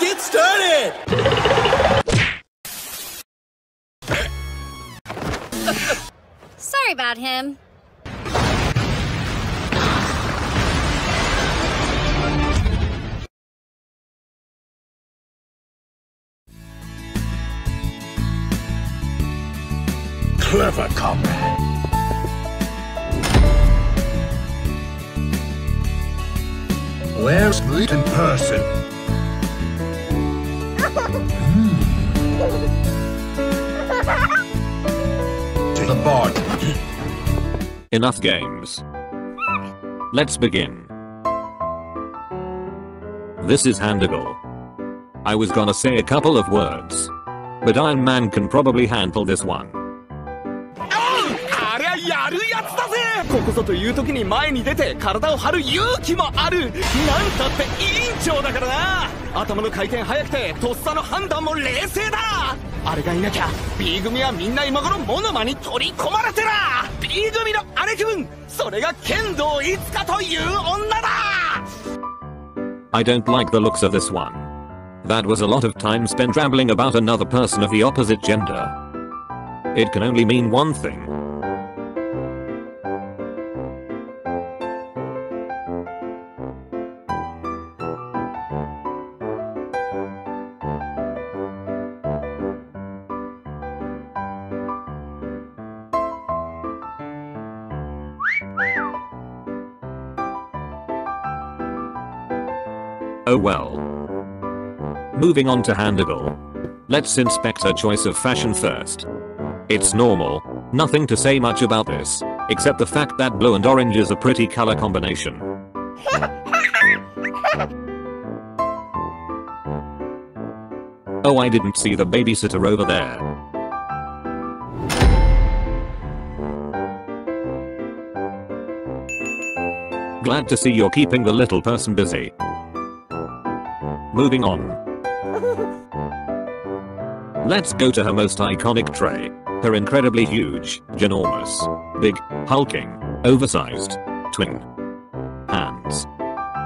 get started! Sorry about him. Clever comrade. Where's meet in person? To the bar. Enough games. Let's begin. This is Handigal. I was gonna say a couple of words, but Iron Man can probably handle this one. やるやつだぜ。ここぞという時に前に出て体を張る勇気もある。なんたって委員長だからな。頭の回転速くてとっさの判断も冷静だ。あれがいなきゃ B 組はみんな今頃モノマに取り込まれてら。 B 組の姉貴分、それが剣道いつかという女だ。 I don't like the looks of this one. That was a lot of time spent rambling about another person of the opposite gender. It can only mean one thing. Oh well. Moving on to Handigal. Let's inspect her choice of fashion first. It's normal, nothing to say much about this, except the fact that blue and orange is a pretty color combination. Oh, I didn't see the babysitter over there. Glad to see you're keeping the little person busy. Moving on. Let's go to her most iconic trait. Her incredibly huge, ginormous, big, hulking, oversized, twin hands.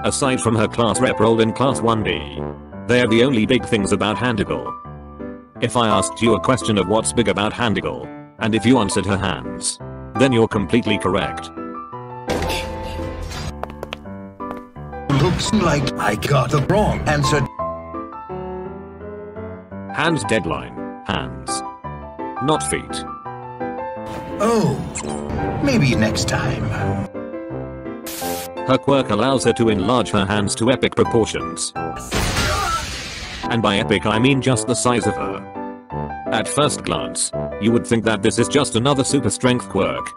Aside from her class rep role in Class 1B, they are the only big things about Handigal. If I asked you a question of what's big about Handigal, and if you answered her hands, then you're completely correct. Looks like I got the wrong answer. Hands deadline. Hands. Not feet. Oh, maybe next time. Her quirk allows her to enlarge her hands to epic proportions. And by epic I mean just the size of her. At first glance, you would think that this is just another super strength quirk.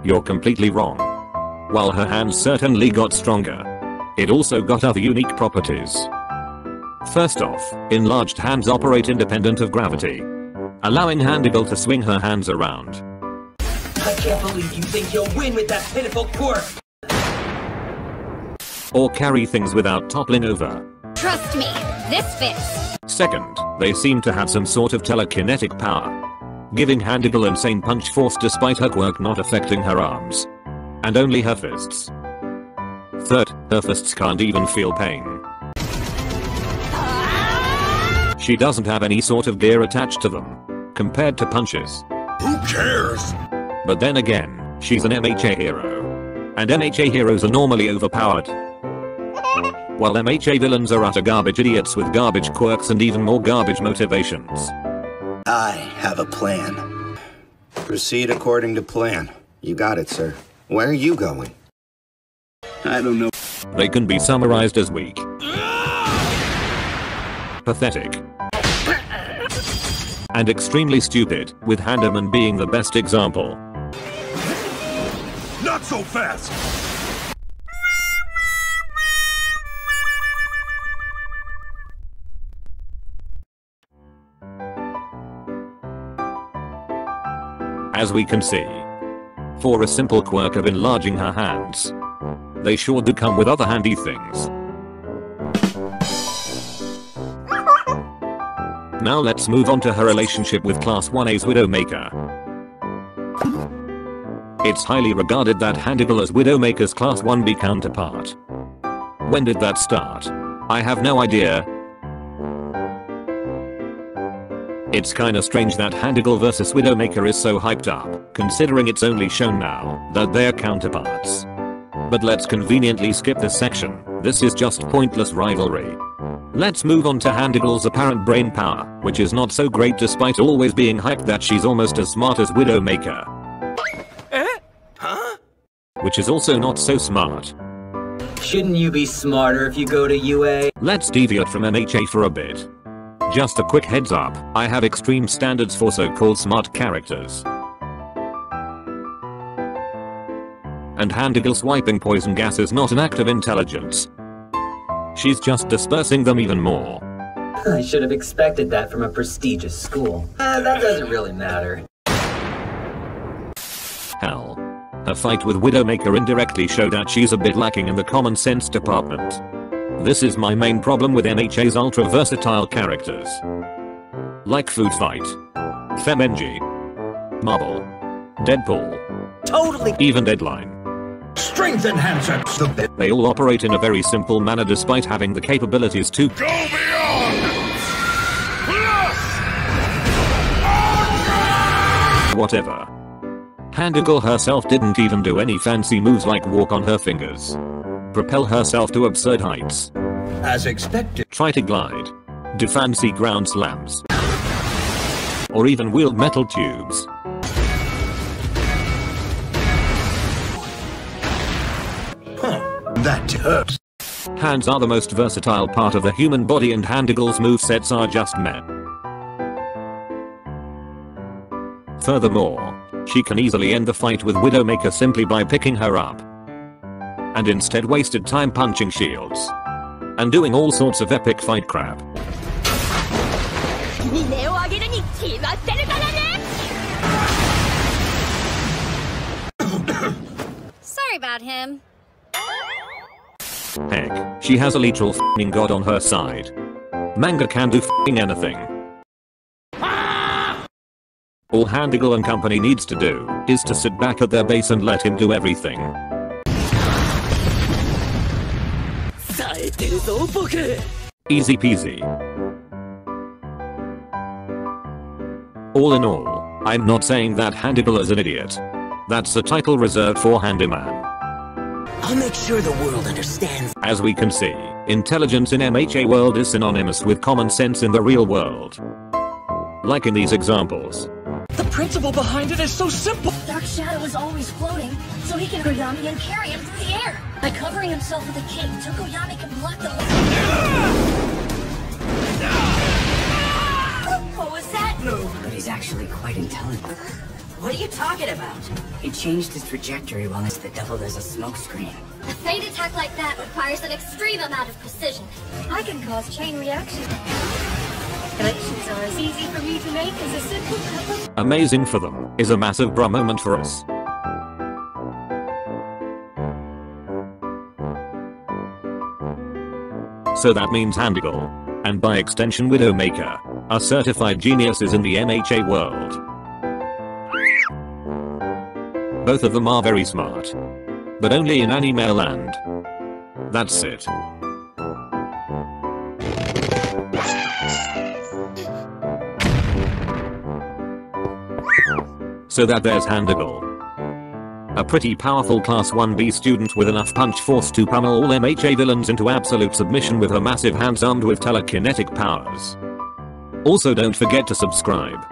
You're completely wrong. While her hands certainly got stronger, it also got other unique properties. First off, enlarged hands operate independent of gravity, allowing Handigal to swing her hands around. I can't believe you think you'll win with that pitiful quirk! Or carry things without toppling over. Trust me, this fits. Second, they seem to have some sort of telekinetic power, giving Handigal insane punch force despite her quirk not affecting her arms, and only her fists. Third, her fists can't even feel pain. She doesn't have any sort of gear attached to them, compared to punches. Who cares? But then again, she's an MHA hero. And MHA heroes are normally overpowered. While MHA villains are utter garbage idiots with garbage quirks and even more garbage motivations. I have a plan. Proceed according to plan. You got it, sir. Where are you going? I don't know. They can be summarized as weak, pathetic, and extremely stupid, with Handaman being the best example. Not so fast! As we can see, for a simple quirk of enlarging her hands, they sure do come with other handy things. Now let's move on to her relationship with Class 1A's Widowmaker. It's highly regarded that Handigal is Widowmaker's Class 1B counterpart. When did that start? I have no idea. It's kinda strange that Handigirl vs Widowmaker is so hyped up, considering it's only shown now that they're counterparts. But let's conveniently skip this section, this is just pointless rivalry. Let's move on to Handigirl's apparent brain power, which is not so great despite always being hyped that she's almost as smart as Widowmaker. Huh? Which is also not so smart. Shouldn't you be smarter if you go to UA? Let's deviate from MHA for a bit. Just a quick heads up, I have extreme standards for so-called smart characters. And Handigirl swiping poison gas is not an act of intelligence. She's just dispersing them even more. I should have expected that from a prestigious school. That doesn't really matter. Hell. Her fight with Widowmaker indirectly showed that she's a bit lacking in the common sense department. This is my main problem with MHA's ultra versatile characters. Like Food Fight, Femenji, Marble, Deadpool, Totally. even Deadline. Strength enhancer. They all operate in a very simple manner despite having the capabilities to Go beyond. whatever. Handigirl herself didn't even do any fancy moves like walk on her fingers, propel herself to absurd heights, As expected. try to glide, do fancy ground slams, or even wield metal tubes. That hurts. Hands are the most versatile part of the human body and Handigirl's movesets are just meh. Furthermore, she can easily end the fight with Widowmaker simply by picking her up. And instead wasted time punching shields. And doing all sorts of epic fight crap. Sorry about him. Heck, she has a literal f***ing god on her side. Manga can do f***ing anything. All Handigirl and company needs to do is to sit back at their base and let him do everything. Easy peasy. All in all, I'm not saying that Handigirl is an idiot. That's a title reserved for Handyman. I'll make sure the world understands. As we can see, intelligence in MHA world is synonymous with common sense in the real world. Like in these examples. The principle behind it is so simple. Dark Shadow is always floating, so he can Tokoyami and carry him through the air. By covering himself with a cape, Tokoyami can block the What was that? But he's actually quite intelligent. What are you talking about? He changed his trajectory while the doubled as a smokescreen. A fade attack like that requires an extreme amount of precision. I can cause chain reactions. Connections are as easy for me to make as a simple cup of... Amazing for them is a massive bra moment for us. So that means Handigirl, and by extension Widowmaker, are certified geniuses in the MHA world. Both of them are very smart. But only in anime land. That's it. So that there's Handigirl. A pretty powerful class 1B student with enough punch force to pummel all MHA villains into absolute submission with her massive hands armed with telekinetic powers. Also don't forget to subscribe.